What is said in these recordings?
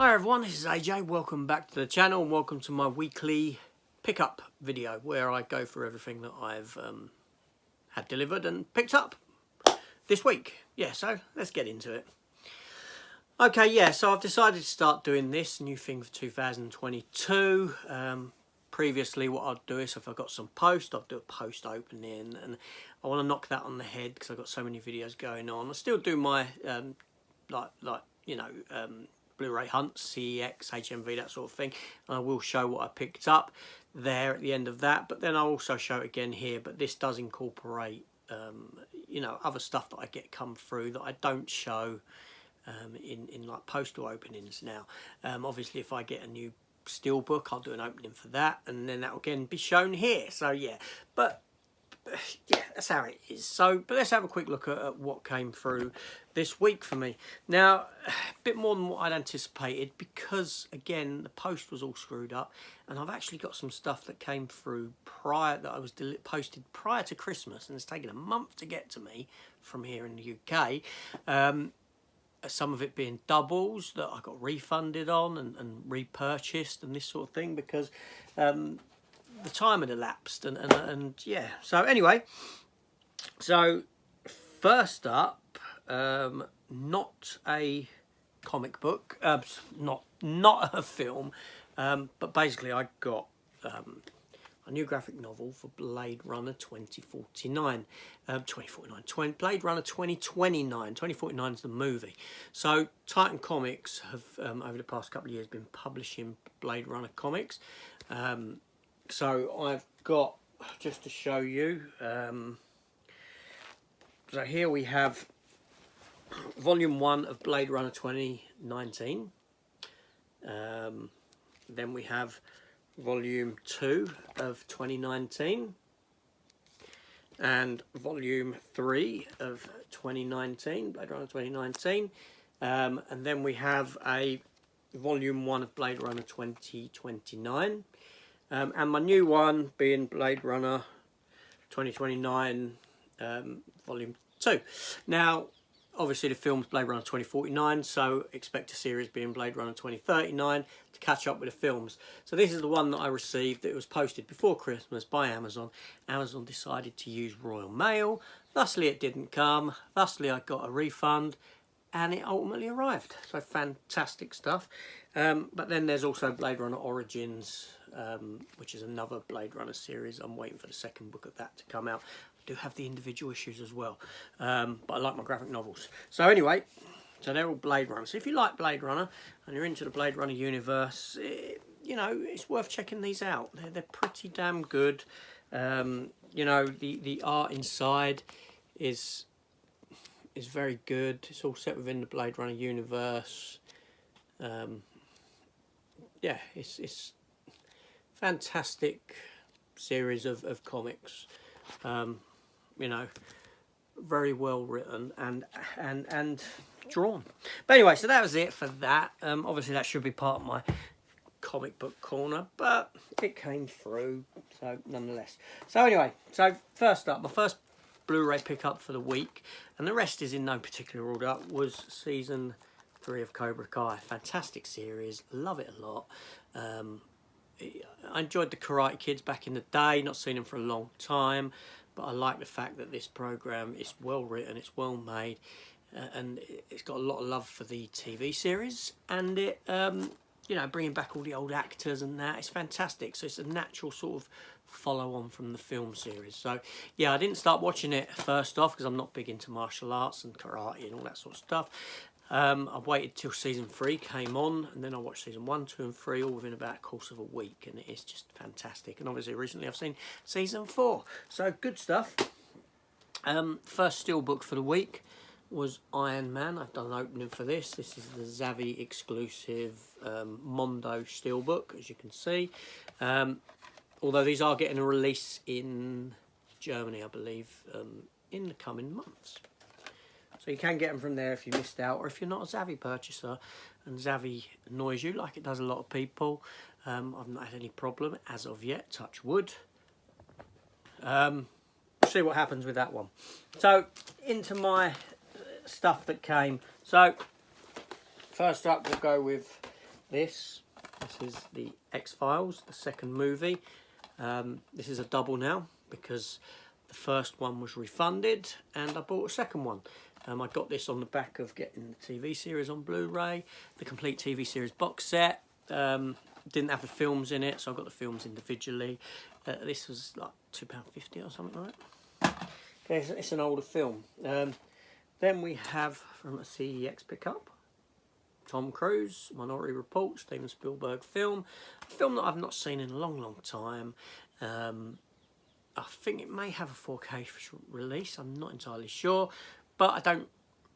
Hi everyone, this is AJ. Welcome back to the channel and welcome to my weekly pickup video where I go through everything that I've had delivered and picked up this week. Yeah, so let's get into it. Okay, yeah, so I've decided to start doing this new thing for 2022. Previously what I'd do is if I got some post, I'd do a post opening, and I want to knock that on the head because I've got so many videos going on. I still do my Blu-ray hunts, CEX, HMV, that sort of thing. And I will show what I picked up there at the end of that, but then I'll also show it again here. But this does incorporate, other stuff that I get come through that I don't show in like postal openings now. Obviously, if I get a new steelbook, I'll do an opening for that, and then that will again be shown here. So yeah, but yeah, that's how it is. So, but let's have a quick look at what came through this week for me. Now, a bit more than what I'd anticipated because, again, the post was all screwed up, and I've actually got some stuff that came through that I was posted prior to Christmas, and it's taken a month to get to me from here in the UK. Some of it being doubles that I got refunded on and repurchased and this sort of thing because the time had elapsed and yeah. So anyway, so first up, not a comic book, not a film, but basically I got a new graphic novel for Blade Runner 2049. Blade Runner 2029. 2049 is the movie. So Titan Comics have over the past couple of years been publishing Blade Runner comics. So I've got, just to show you, so here we have Volume 1 of Blade Runner 2019. Then we have Volume 2 of 2019. And Volume 3 of 2019, Blade Runner 2019. And then we have a Volume 1 of Blade Runner 2029. And my new one being Blade Runner 2029 Volume 2. Now, obviously the film's Blade Runner 2049, so expect a series being Blade Runner 2039 to catch up with the films. So this is the one that I received. It was posted before Christmas by Amazon. Amazon decided to use Royal Mail. Thusly it didn't come. Thusly I got a refund. And it ultimately arrived. So fantastic stuff. But then there's also Blade Runner Origins, which is another Blade Runner series. I'm waiting for the second book of that to come out. I do have the individual issues as well. But I like my graphic novels. So anyway, so they're all Blade Runner. So if you like Blade Runner and you're into the Blade Runner universe, it's worth checking these out. They're pretty damn good. The art inside is very good. It's all set within the Blade Runner universe. Yeah, it's fantastic series of comics. Very well written and drawn. But anyway, so that was it for that. Obviously that should be part of my comic book corner, but it came through, so nonetheless. So anyway, so first up, my first Blu-ray pickup for the week, and the rest is in no particular order, was season 3 of Cobra Kai. Fantastic series, love it a lot. I enjoyed the Karate Kids back in the day, not seen them for a long time, but I like the fact that this program is well written, it's well made, and it's got a lot of love for the TV series, and it bringing back all the old actors and that, it's fantastic. So it's a natural sort of follow on from the film series. So yeah, I didn't start watching it first off because I'm not big into martial arts and karate and all that sort of stuff. I waited till season 3 came on, and then I watched season 1, 2 and 3 all within about a course of a week, and it is just fantastic. And obviously recently I've seen season 4, so good stuff. First steelbook for the week was Iron Man. I've done an opening for this. This is the Zavvi exclusive Mondo steelbook, as you can see. Although these are getting a release in Germany, I believe, in the coming months. So you can get them from there if you missed out, or if you're not a Zavvi purchaser and Zavvi annoys you like it does a lot of people. I've not had any problem as of yet, touch wood. We'll see what happens with that one. So into my stuff that came. So first up we'll go with this is the X-Files, the second movie. This is a double now because the first one was refunded and I bought a second one. I got this on the back of getting the TV series on Blu-ray, the complete TV series box set. Didn't have the films in it, so I got the films individually. This was like £2.50 or something like that. Okay, it's an older film. Then we have from a CEX pickup, Tom Cruise, Minority Report, Steven Spielberg film. A film that I've not seen in a long, long time. I think it may have a 4K release, I'm not entirely sure. But I don't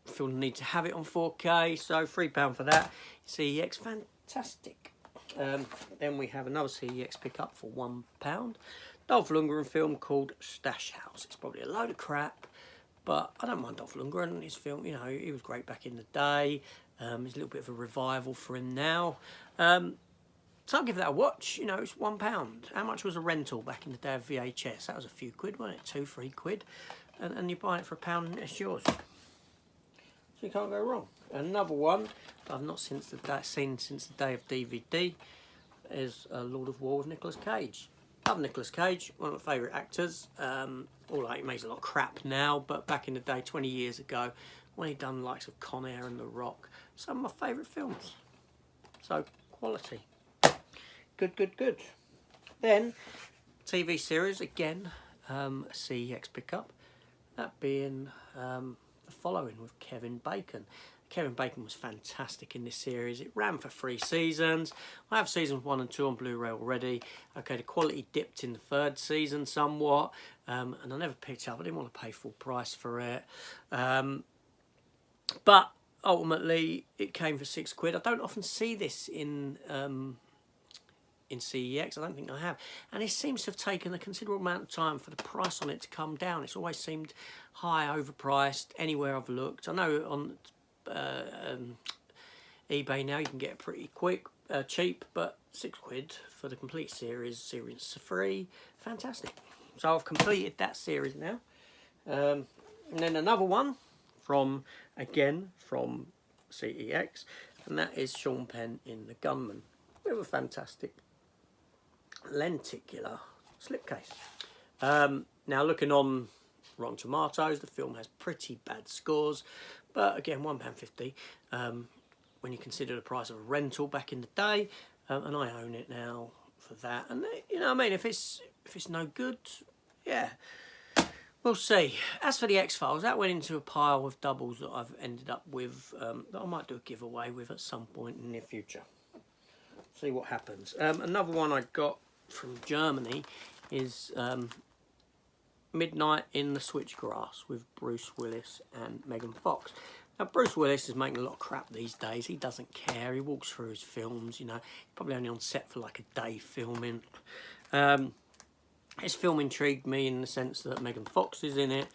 feel the need to have it on 4K, so £3 for that. CEX, fantastic. Then we have another CEX pickup for £1. Dolph Lundgren film called Stash House. It's probably a load of crap, but I don't mind Dolph Lundgren. His film, you know, he was great back in the day. There's a little bit of a revival for him now. So I'll give that a watch. You know, it's £1. How much was a rental back in the day of VHS? That was a few quid, wasn't it? 2, 3 quid. And you're buying it for £1 and it's yours. So you can't go wrong. Another one that I've not seen since the day of DVD is Lord of War with Nicolas Cage. Love Nicolas Cage, one of my favourite actors. Although he makes a lot of crap now, but back in the day, 20 years ago, when he done the likes of Con Air and The Rock, some of my favourite films. So, quality. Good, good, good. Then, TV series, again, a CEX pickup. That being The Following with Kevin Bacon. Kevin Bacon was fantastic in this series. It ran for 3 seasons. I have seasons 1 and 2 on Blu-ray already. Okay, the quality dipped in the 3rd season somewhat, and I never picked it up. I didn't want to pay full price for it. But ultimately, it came for 6 quid. I don't often see this in CEX. I don't think I have. And it seems to have taken a considerable amount of time for the price on it to come down. It's always seemed high, overpriced, anywhere I've looked. I know on eBay now you can get it pretty quick, cheap, but 6 quid for the complete series 3, fantastic. So I've completed that series now. And then another one from CEX, and that is Sean Penn in The Gunman with a fantastic lenticular slipcase. Now looking on Rotten Tomatoes, the film has pretty bad scores, but again £1.50 when you consider the price of a rental back in the day, and I own it now for that. And you know what I mean, if it's no good, yeah, we'll see. As for the X-Files, that went into a pile of doubles that I've ended up with, that I might do a giveaway with at some point in the near future. See what happens. Another one I got from Germany is Midnight in the Switchgrass with Bruce Willis and Megan Fox. Now, Bruce Willis is making a lot of crap these days. He doesn't care. He walks through his films, you know. He's probably only on set for like a day filming. His film intrigued me in the sense that Megan Fox is in it.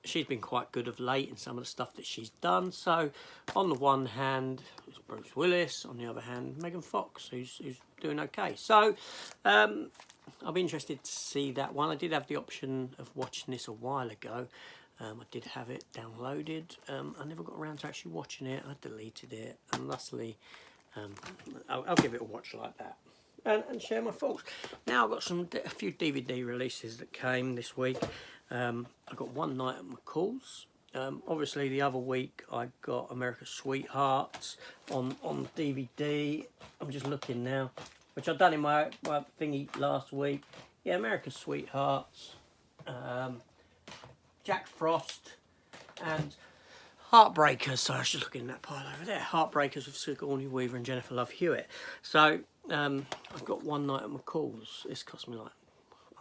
She's been quite good of late in some of the stuff that she's done. So, on the one hand, it's Bruce Willis. On the other hand, Megan Fox, who's doing okay. So, I'll be interested to see that one. I did have the option of watching this a while ago. I did have it downloaded. I never got around to actually watching it. I deleted it, and lastly, I'll give it a watch like that and share my thoughts. Now I've got a few DVD releases that came this week. I got One Night at McCall's. Obviously, the other week I got America's Sweethearts on DVD. I'm just looking now, which I've done in my thingy last week. Yeah, America's Sweethearts, Jack Frost, and Heartbreakers. So I was just looking in that pile over there. Heartbreakers with Sigourney Weaver and Jennifer Love Hewitt. So I've got One Night at McCall's. This cost me like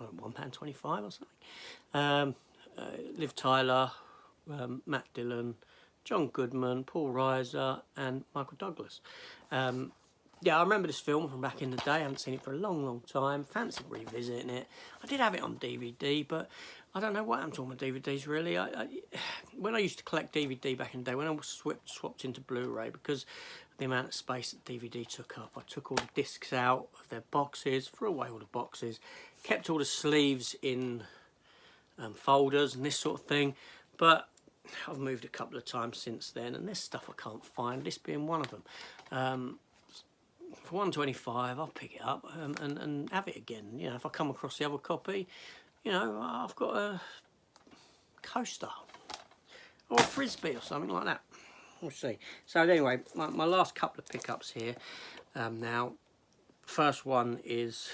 £1.25 or something. Liv Tyler, Matt Dillon, John Goodman, Paul Reiser, and Michael Douglas. Yeah, I remember this film from back in the day. I haven't seen it for a long, long time. Fancy revisiting it. I did have it on DVD, but I don't know what happened to all my DVDs, really. When I used to collect DVD back in the day, when I was swapped into Blu-ray, because of the amount of space that DVD took up, I took all the discs out of their boxes, threw away all the boxes, kept all the sleeves in folders and this sort of thing. But I've moved a couple of times since then, and there's stuff I can't find, this being one of them. For 125, I'll pick it up and have it again. You know, if I come across the other copy, you know, I've got a coaster or a frisbee or something like that. We'll see. So anyway, my last couple of pickups here. Now, first one is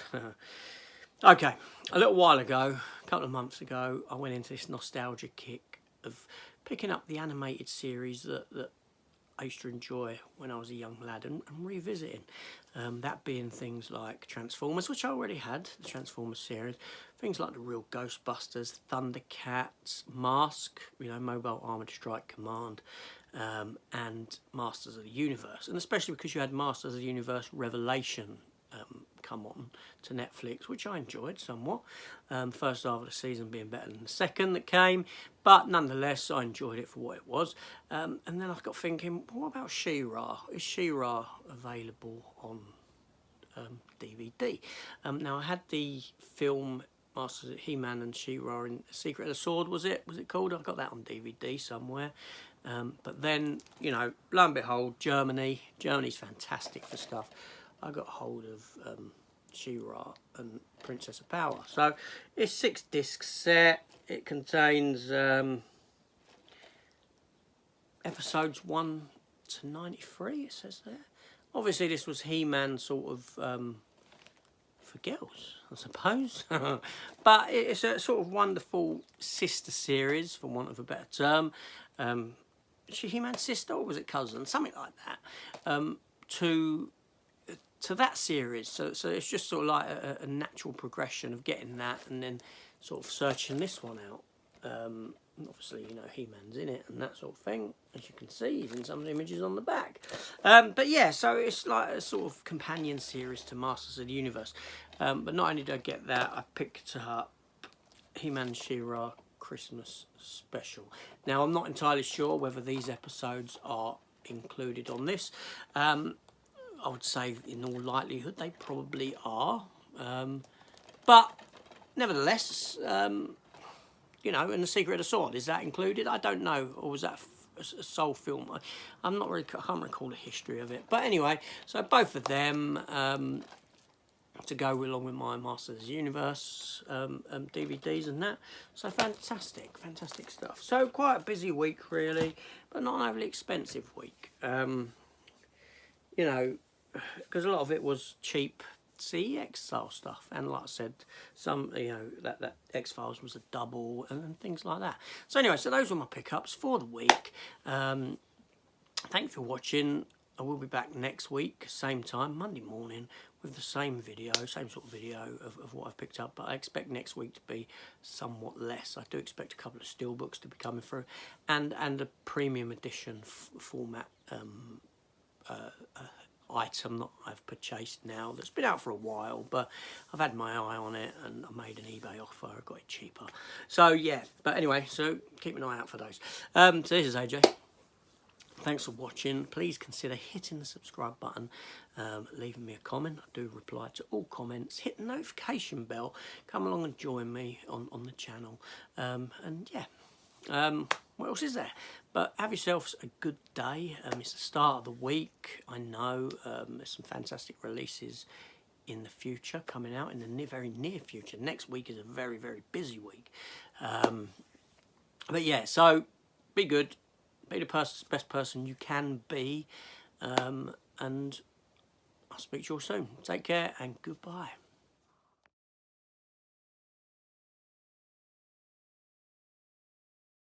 okay. A little while ago, a couple of months ago, I went into this nostalgia kick of picking up the animated series that I used to enjoy when I was a young lad and revisiting. That being things like Transformers, which I already had, the Transformers series, things like the real Ghostbusters, Thundercats, Mask, you know, Mobile Armoured Strike Command, and Masters of the Universe. And especially because you had Masters of the Universe Revelation come on to Netflix, which I enjoyed somewhat. First half of the season being better than the second that came, but nonetheless I enjoyed it for what it was. And then I got thinking, what about She-Ra? Is She-Ra available on DVD? Now I had the film Masters of He-Man and She-Ra in Secret of the Sword, was it called? I got that on DVD somewhere. But then, you know, lo and behold, Germany's fantastic for stuff. I got hold of She-Ra and Princess of Power. So it's 6-disc set. It contains episodes 1 to 93, it says there. Obviously this was He-Man sort of for girls, I suppose. But it's a sort of wonderful sister series, for want of a better term. Is she He-Man's sister or was it cousin? Something like that. To that series, so it's just sort of like a natural progression of getting that and then sort of searching this one out. Obviously, you know, He-Man's in it and that sort of thing, as you can see, even some of the images on the back. But yeah, so it's like a sort of companion series to Masters of the Universe. But not only did I get that, I picked up He-Man She-Ra Christmas Special. Now, I'm not entirely sure whether these episodes are included on this. I would say in all likelihood they probably are. But nevertheless, you know, and The Secret of the Sword, is that included? I don't know. Or was that a sole film? I can't recall the history of it. But anyway, so both of them to go along with my Masters of the Universe DVDs and that. So fantastic stuff. So quite a busy week really, but not an overly expensive week. You know, because a lot of it was cheap CEX style stuff, and like I said, some, you know, that X-Files was a double and things like that. So anyway, so those were my pickups for the week. Thank you for watching. I will be back next week, same time, Monday morning, with the same video, same sort of video of what I've picked up, but I expect next week to be somewhat less. I do expect a couple of steelbooks to be coming through, and a premium edition format item that I've purchased now that's been out for a while, but I've had my eye on it and I made an eBay offer, I got it cheaper. So yeah, but anyway, so keep an eye out for those. So this is AJ. Thanks for watching. Please consider hitting the subscribe button, leaving me a comment. I do reply to all comments. Hit the notification bell. Come along and join me on the channel. And yeah, what else is there? But have yourselves a good day. It's the start of the week. I know there's some fantastic releases in the future coming out in the very near future. Next week is a very, very busy week. But yeah, so be good. Be the best person you can be. And I'll speak to you all soon. Take care and goodbye.